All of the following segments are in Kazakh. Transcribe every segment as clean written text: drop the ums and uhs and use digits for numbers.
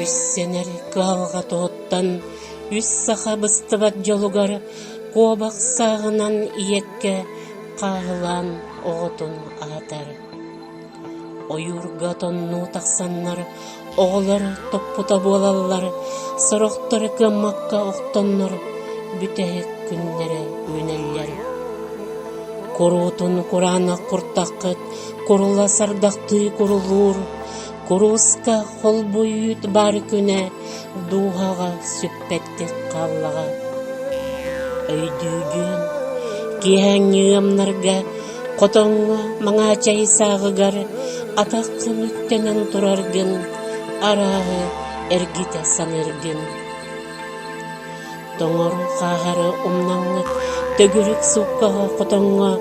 Үссенер калға тоттан, үс саха быстыбат жолугар, қобақ сағынан иекке қағылан оғытын атар. Ойурга тонну тақсаннар, оғылар топпута болалар, сұрықтар кыммаққа оқтоннар, бүтәк күннері өнеллер. Корутун курана куртаққыт, курула сардақты курулур, куруска хол буйут бар күне, дуғаға сүппетті қаллаға. Өйдүйден, киәңіғымнарға, қотонға маңа чай сағығар, атаққы мүктенен тұраргын, арағы әргіте саныргын. Тоңыр қағары умнаңы, төгірік суққаға қотонға,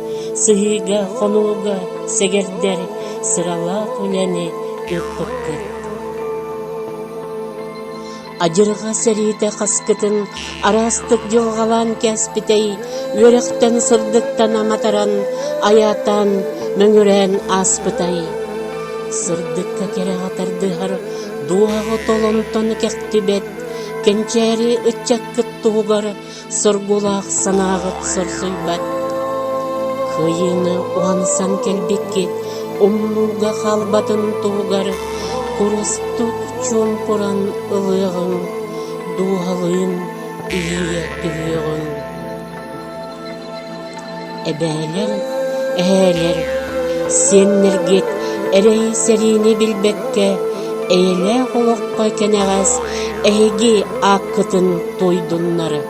сығыға, қонуға, сегердер, сырала түләні өппіпкіт. Ажырға сәрейті қасқытын, арастық жылғалан кәспітей, өріқтен сырдықтан аматаран, аятан, мөңірен аспытай. Сырдыққа кере қатардығар, дуағы толонтон кәқтібет, кенчәрі үтчәккіт туғар, сұргулақ санағыт сұрсуйбат. Кыйыны уансан келбеккет, умнуға қалбатын туғар, курустук чумпуран ылығын, дуғалын үйе үйеғын. Әбәлер, әәлер, сеннергет, әрей сәріне білбекке, әйлі қолыққа кәнәғас, әйге аққытын тойдуннары.